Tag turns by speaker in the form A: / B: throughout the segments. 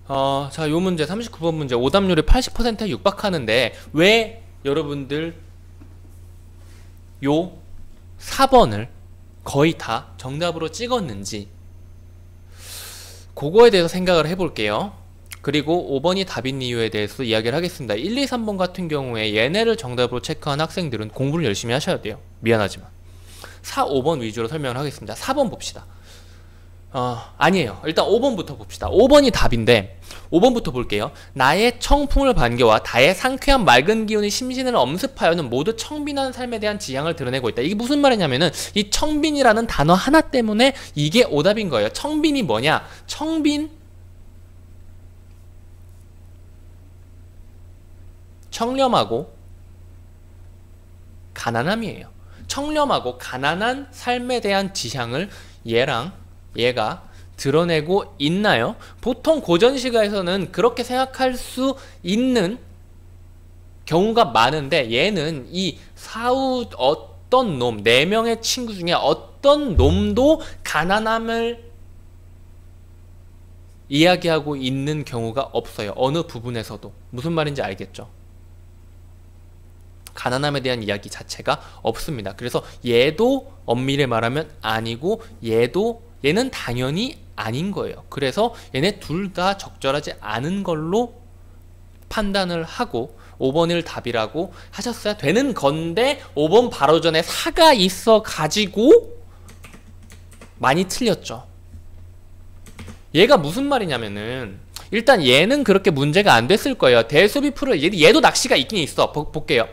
A: 자, 요 문제 39번 문제 오답률이 80%에 육박하는데 왜 여러분들 요 4번을 거의 다 정답으로 찍었는지 그거에 대해서 생각을 해볼게요. 그리고 5번이 답인 이유에 대해서 이야기를 하겠습니다. 1, 2, 3번 같은 경우에 얘네를 정답으로 체크한 학생들은 공부를 열심히 하셔야 돼요. 미안하지만 4, 5번 위주로 설명을 하겠습니다. 4번 봅시다. 아니에요. 일단 5번부터 봅시다. 5번이 답인데 5번부터 볼게요. 나의 청풍을 반겨와 다의 상쾌한 맑은 기운의 심신을 엄습하여는 모두 청빈한 삶에 대한 지향을 드러내고 있다. 이게 무슨 말이냐면은 이 청빈이라는 단어 하나 때문에 이게 오답인 거예요. 청빈이 뭐냐? 청렴하고 가난함이에요. 청렴하고 가난한 삶에 대한 지향을 얘가 드러내고 있나요? 보통 고전시가에서는 그렇게 생각할 수 있는 경우가 많은데 얘는 이 사후 어떤 놈, 4명의 친구 중에 어떤 놈도 가난함을 이야기하고 있는 경우가 없어요. 어느 부분에서도. 무슨 말인지 알겠죠? 가난함에 대한 이야기 자체가 없습니다. 그래서 얘도 엄밀히 말하면 아니고 얘는 당연히 아닌 거예요. 그래서 얘네 둘 다 적절하지 않은 걸로 판단을 하고 5번을 답이라고 하셨어야 되는 건데 5번 바로 전에 사가 있어 가지고 많이 틀렸죠. 얘가 무슨 말이냐면은 일단 얘는 그렇게 문제가 안 됐을 거예요. 대수비 프르 얘도 낚시가 있긴 있어. 볼게요.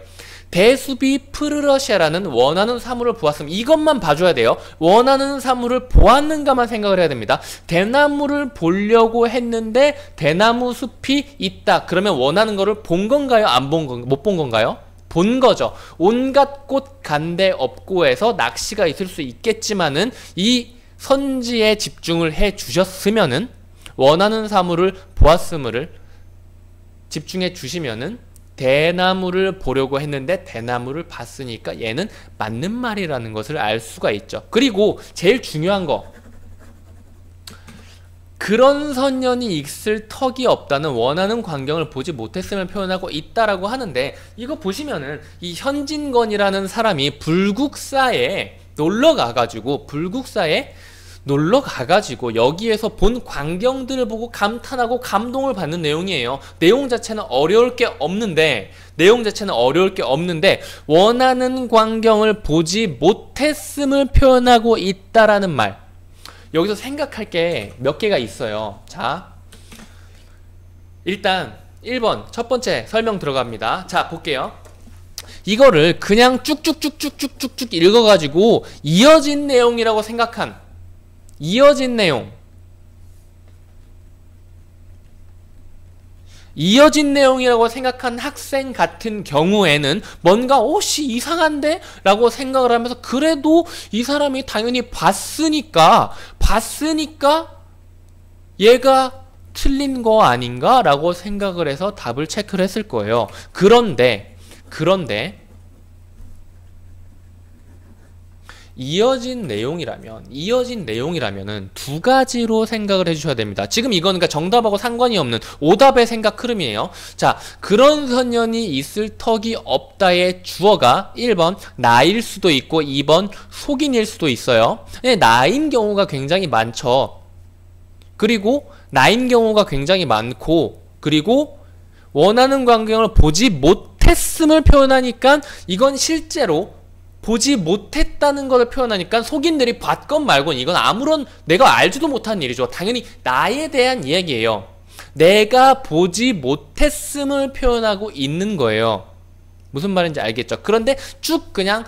A: 대수비 프르러시아라는 원하는 사물을 보았음. 이것만 봐줘야 돼요. 원하는 사물을 보았는가만 생각을 해야 됩니다. 대나무를 보려고 했는데 대나무 숲이 있다. 그러면 원하는 거를 본 건가요? 안 본 건가요? 못 본 건가요? 본 거죠. 온갖 꽃 간데 없고에서 낚시가 있을 수 있겠지만은 이 선지에 집중을 해 주셨으면은 원하는 사물을 보았음을 집중해 주시면은 대나무를 보려고 했는데 대나무를 봤으니까 얘는 맞는 말이라는 것을 알 수가 있죠. 그리고 제일 중요한 거, 그런 선년이 있을 턱이 없다는 원하는 광경을 보지 못했음을 표현하고 있다라고 하는데 이거 보시면은 이 현진건이라는 사람이 불국사에 놀러 가가지고 여기에서 본 광경들을 보고 감탄하고 감동을 받는 내용이에요. 내용 자체는 어려울 게 없는데 원하는 광경을 보지 못했음을 표현하고 있다라는 말. 여기서 생각할 게 몇 개가 있어요. 자, 일단 1번 첫 번째 설명 들어갑니다. 자, 볼게요. 이거를 그냥 쭉쭉쭉쭉쭉쭉 읽어가지고 이어진 내용이라고 생각한 이어진 내용이라고 생각한 학생 같은 경우에는 뭔가 이상한데? 라고 생각을 하면서 그래도 이 사람이 당연히 봤으니까 얘가 틀린 거 아닌가? 라고 생각을 해서 답을 체크를 했을 거예요. 그런데 이어진 내용이라면은 두 가지로 생각을 해주셔야 됩니다. 지금 이거는 그러니까 정답하고 상관이 없는 오답의 생각 흐름이에요. 자, 그런 선년이 있을 턱이 없다의 주어가 1번 나일 수도 있고 2번 속인일 수도 있어요. 나인 경우가 굉장히 많죠. 그리고 나인 경우가 굉장히 많고 그리고 원하는 광경을 보지 못했음을 표현하니까 이건 실제로 보지 못했다는 것을 표현하니까 속인들이 봤건 말건 이건 아무런 내가 알지도 못한 일이죠. 당연히 나에 대한 이야기예요. 내가 보지 못했음을 표현하고 있는 거예요. 무슨 말인지 알겠죠? 그런데 그냥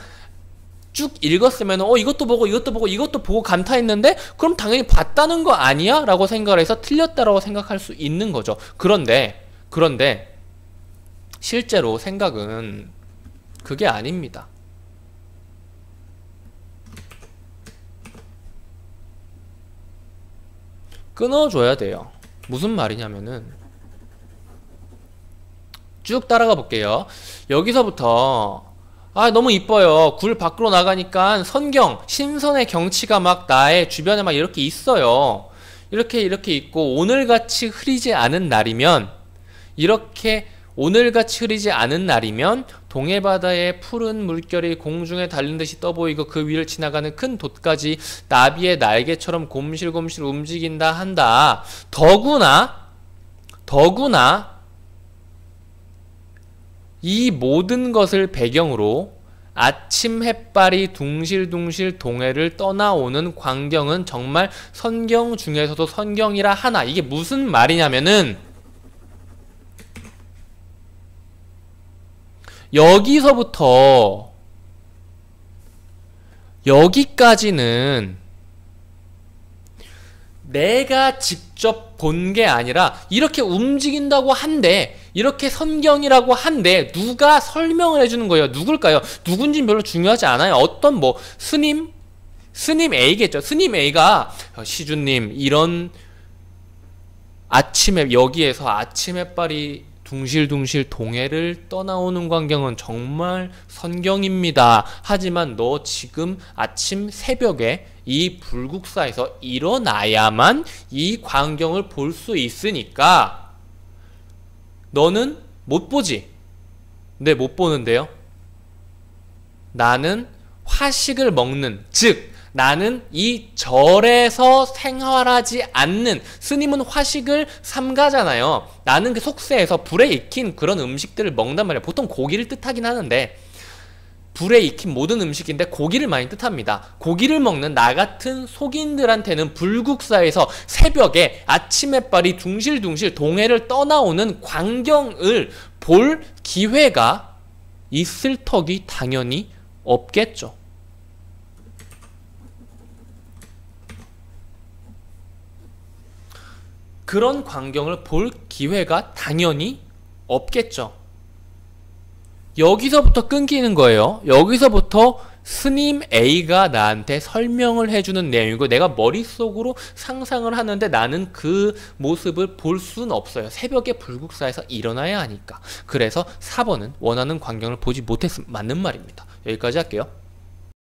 A: 쭉 읽었으면 이것도 보고 감탄했는데 그럼 당연히 봤다는 거 아니야? 라고 생각을 해서 틀렸다라고 생각할 수 있는 거죠. 그런데 실제로 생각은 그게 아닙니다. 끊어줘야 돼요. 무슨 말이냐면은 쭉 따라가 볼게요. 여기서부터 너무 이뻐요. 굴 밖으로 나가니까 신선의 경치가 막 나의 주변에 막 이렇게 있어요. 이렇게 있고 오늘같이 흐리지 않은 날이면 이렇게 오늘같이 흐리지 않은 날이면 동해바다의 푸른 물결이 공중에 달린 듯이 떠보이고 그 위를 지나가는 큰 돛까지 나비의 날개처럼 곰실곰실 움직인다 한다. 더구나 이 모든 것을 배경으로 아침 햇발이 둥실둥실 동해를 떠나오는 광경은 정말 선경 중에서도 선경이라 하나. 이게 무슨 말이냐면은 여기서부터 여기까지는 내가 직접 본 게 아니라 이렇게 움직인다고 한데 이렇게 선경이라고 한데 누가 설명을 해주는 거예요. 누굴까요? 누군지는 별로 중요하지 않아요. 어떤 뭐 스님 A겠죠. 스님 A가 시주님 이런 아침에 여기에서 아침 햇발이 둥실둥실 동해를 떠나오는 광경은 정말 선경입니다. 하지만 너 지금 아침 새벽에 이 불국사에서 일어나야만 이 광경을 볼 수 있으니까 너는 못 보지. 네, 못 보는데요. 나는 화식을 먹는, 즉 나는 이 절에서 생활하지 않는, 스님은 화식을 삼가잖아요. 나는 그 속세에서 불에 익힌 그런 음식들을 먹는단 말이에요. 보통 고기를 뜻하긴 하는데 불에 익힌 모든 음식인데 고기를 많이 뜻합니다. 고기를 먹는 나 같은 속인들한테는 불국사에서 새벽에 아침 햇발이 둥실둥실 동해를 떠나오는 광경을 볼 기회가 있을 턱이 당연히 없겠죠. 그런 광경을 볼 기회가 당연히 없겠죠. 여기서부터 끊기는 거예요. 여기서부터 스님 A가 나한테 설명을 해주는 내용이고 내가 머릿속으로 상상을 하는데 나는 그 모습을 볼 수는 없어요. 새벽에 불국사에서 일어나야 하니까. 그래서 4번은 원하는 광경을 보지 못했음 맞는 말입니다. 여기까지 할게요.